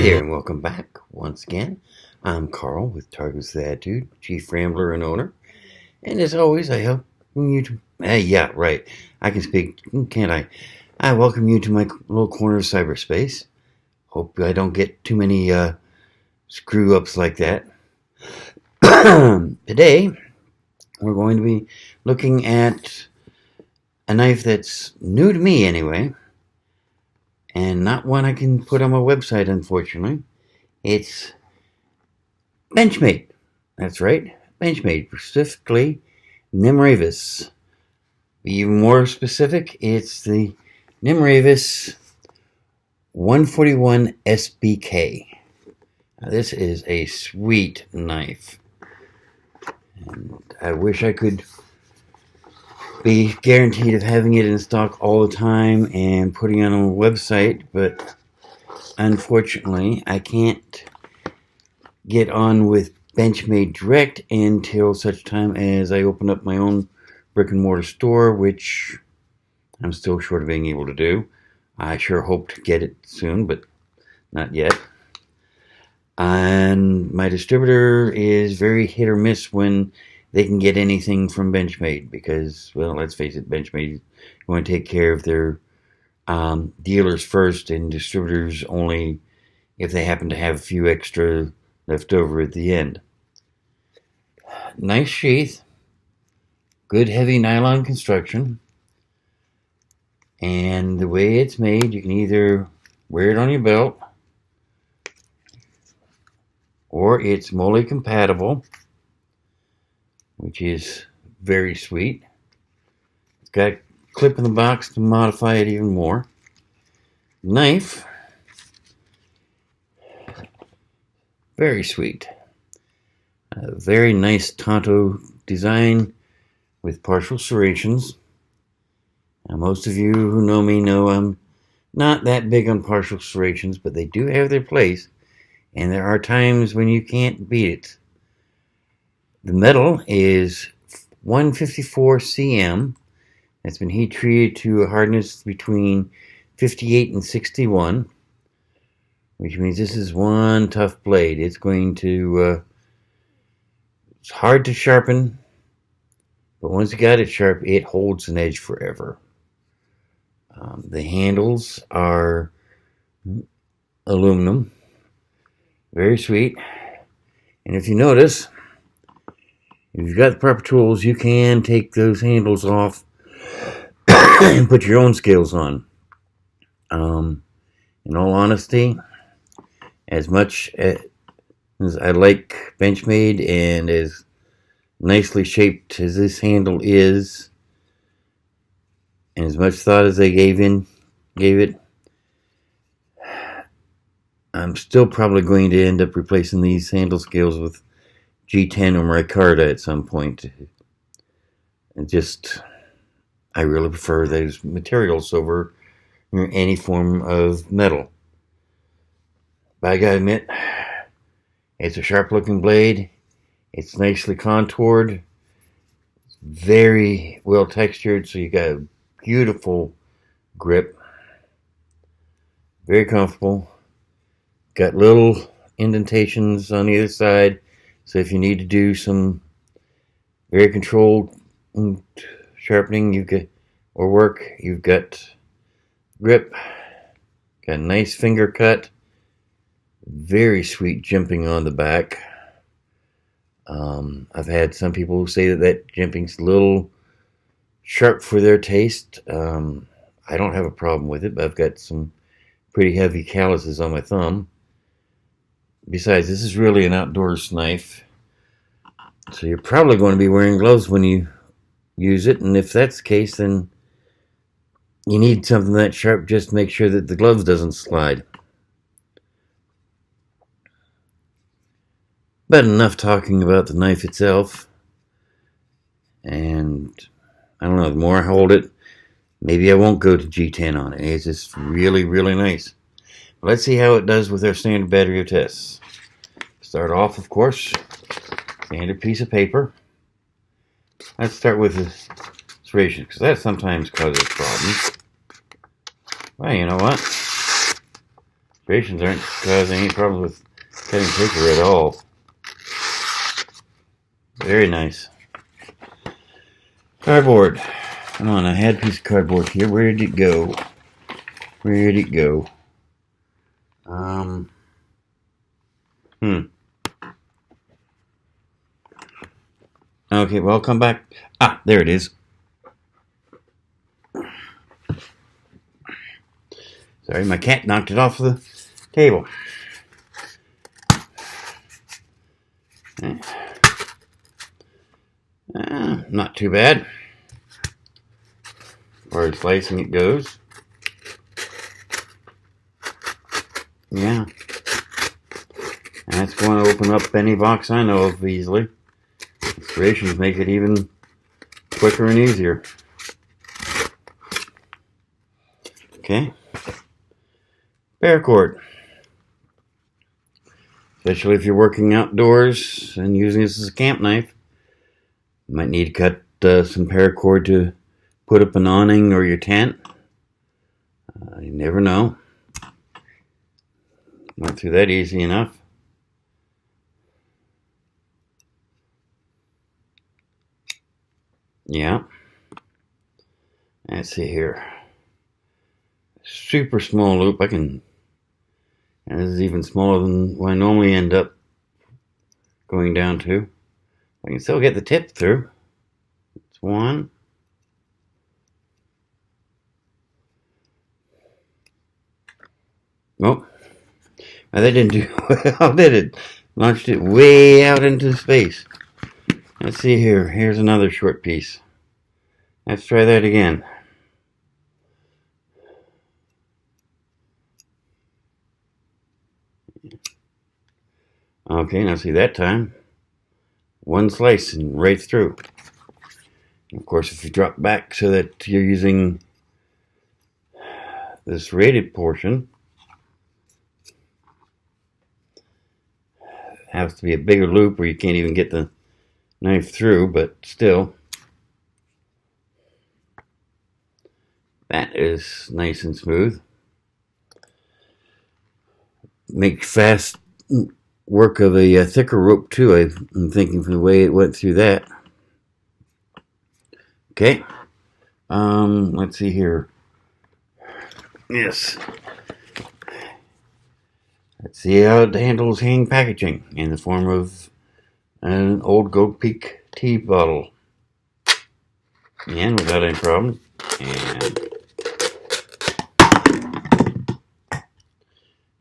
Hey there, and welcome back once again. I'm Carl with Targets with Attitude, Chief Rambler and owner. And as always, I help you to. Yeah, right. I can speak, can't I? I welcome you to my little corner of cyberspace. Hope I don't get too many screw ups like that. Today, we're going to be looking at a knife that's new to me anyway, and not one I can put on my website, unfortunately. It's Benchmade. That's right, Benchmade, specifically Nimravus. To be even more specific, it's the Nimravus 141 SBK. Now, this is a sweet knife. And I wish I could be guaranteed of having it in stock all the time and putting it on a website, but unfortunately, I can't get on with Benchmade Direct until such time as I open up my own brick and mortar store, which I'm still short of being able to do. I sure hope to get it soon, but not yet. And my distributor is very hit or miss when they can get anything from Benchmade because, well, let's face it, Benchmade want to take care of their dealers first and distributors only if they happen to have a few extra left over at the end. Nice sheath, good heavy nylon construction, and the way it's made, you can either wear it on your belt or it's MOLLE compatible, which is very sweet. It's got a clip in the box to modify it even more. Knife, very sweet. A very nice Tonto design with partial serrations. Now, most of you who know me know I'm not that big on partial serrations, but they do have their place, and there are times when you can't beat it. The metal is 154 cm. It's been heat treated to a hardness between 58 and 61, which means this is one tough blade. It's going to, it's hard to sharpen, but once you got it sharp, it holds an edge forever. The handles are aluminum, very sweet. And if you notice, if you've got the proper tools, you can take those handles off and put your own scales on. In all honesty, as much as I like Benchmade and as nicely shaped as this handle is, and as much thought as they gave it, I'm still probably going to end up replacing these handle scales with G10 or micarta at some point. I really prefer those materials over any form of metal. But I gotta admit, it's a sharp looking blade. It's nicely contoured. It's very well textured, so you got a beautiful grip. Very comfortable. Got little indentations on either side, so if you need to do some very controlled sharpening, or work, you've got grip. Got a nice finger cut. Very sweet jimping on the back. I've had some people who say that jimping's a little sharp for their taste. I don't have a problem with it, but I've got some pretty heavy calluses on my thumb. Besides, this is really an outdoors knife, so you're probably going to be wearing gloves when you use it, and if that's the case, then you need something that sharp just to make sure that the gloves doesn't slide. But enough talking about the knife itself, and I don't know, the more I hold it, maybe I won't go to G10 on it. It's just really, really nice. Let's see how it does with our standard battery of tests. Start off, of course, standard piece of paper. Let's start with the serrations, because that sometimes causes problems. Well, you know what? serrations aren't causing any problems with cutting paper at all. Very nice. Cardboard. Come on, I had a piece of cardboard here. Where did it go? Where did it go? Okay, well, I'll come back. Ah, there it is. Sorry, my cat knocked it off the table. Not too bad. As far as slicing it goes. Yeah. That's going to open up any box I know of easily. Serrations make it even quicker and easier. Okay. Paracord. Especially if you're working outdoors and using this as a camp knife. You might need to cut some paracord to put up an awning or your tent. You never know. Went through that easy enough. Yeah. Let's see here. Super small loop. And this is even smaller than what I normally end up going down to. I can still get the tip through. It's one. Oh, that didn't do well, did it? Launched it way out into space. Let's see here. Here's another short piece. Let's try that again. Okay, now see that time. One slice and right through. Of course, if you drop back so that you're using this rated portion, it has to be a bigger loop where you can't even get the knife through, but still. That is nice and smooth. Make fast work of a thicker rope too, I'm thinking, from the way it went through that. Okay. Let's see here. Yes. Let's see how it handles hang packaging in the form of an old Gold Peak tea bottle. And without any problems. And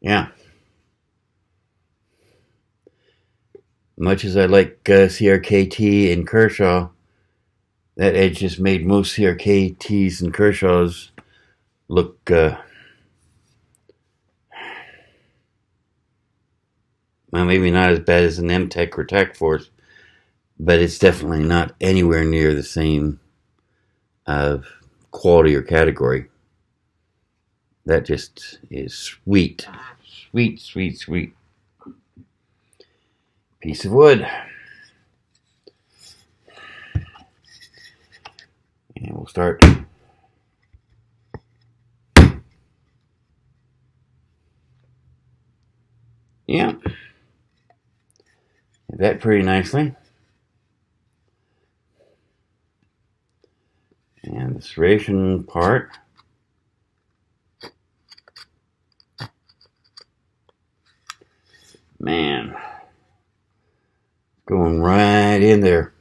yeah. Much as I like CRKT and Kershaw, that edge just made most CRKTs and Kershaws look well, maybe not as bad as an M-Tech or Tech Force, but it's definitely not anywhere near the same quality or category. That just is sweet. Sweet, sweet, sweet. Piece of wood. And we'll start. Yeah. Did that pretty nicely. And the serration part. Man. Going right in there.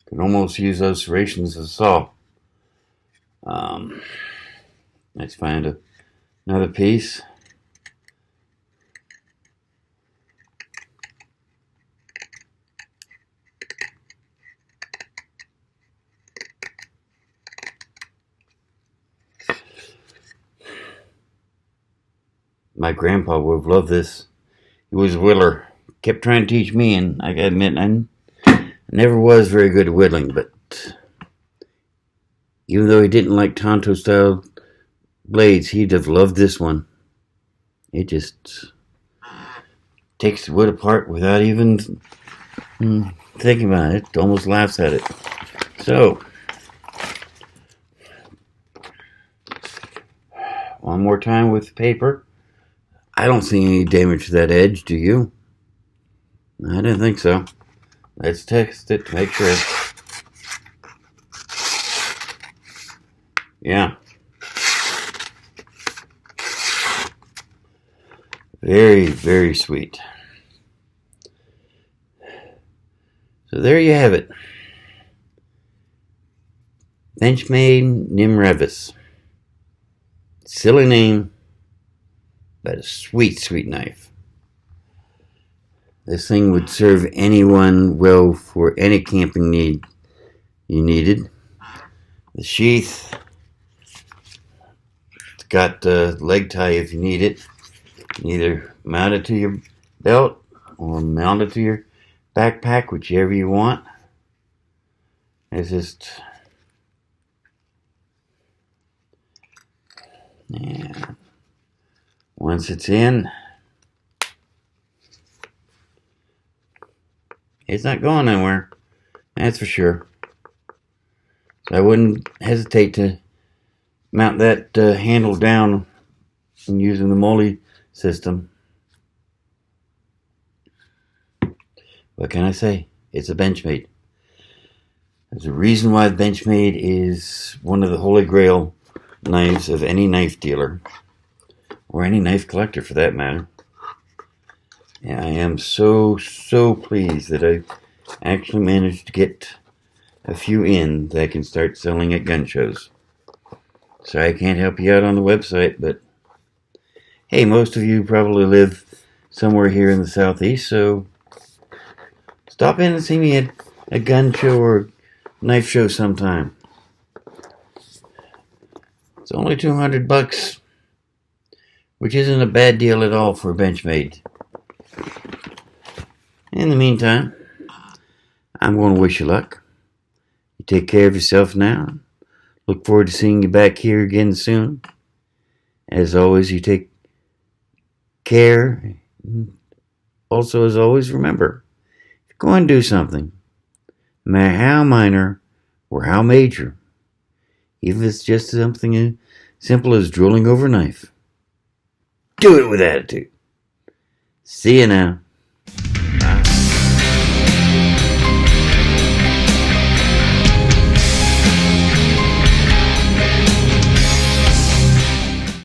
Can almost use those serrations as a saw. Let's find another piece. My grandpa would have loved this. He was a whittler. Kept trying to teach me, and I gotta admit, I never was very good at whittling, but even though he didn't like Tonto style blades, he'd have loved this one. It just takes the wood apart without even thinking about it. Almost laughs at it. So, one more time with the paper. I don't see any damage to that edge, do you? I didn't think so. Let's test it to make sure. Yeah. Very, very sweet. So there you have it. Benchmade Nimravus. Silly name, but a sweet, sweet knife. This thing would serve anyone well for any camping need you needed. The sheath, it's got a leg tie if you need it. You can either mount it to your belt or mount it to your backpack, whichever you want. It's just, yeah. Once it's in, it's not going anywhere. That's for sure. So I wouldn't hesitate to mount that handle down using the Molly system. What can I say? It's a Benchmade. There's a reason why the Benchmade is one of the holy grail knives of any knife dealer, or any knife collector for that matter. And I am so pleased that I actually managed to get a few in that I can start selling at gun shows. Sorry I can't help you out on the website, but hey, most of you probably live somewhere here in the southeast, so stop in and see me at a gun show or knife show sometime. It's only $200, which isn't a bad deal at all for a Benchmade. In the meantime, I'm going to wish you luck. You take care of yourself now. Look forward to seeing you back here again soon. As always, you take care. Also, as always, remember, if you're going to do something, no matter how minor or how major, even if it's just something as simple as drilling over a knife, do it with attitude. See you now.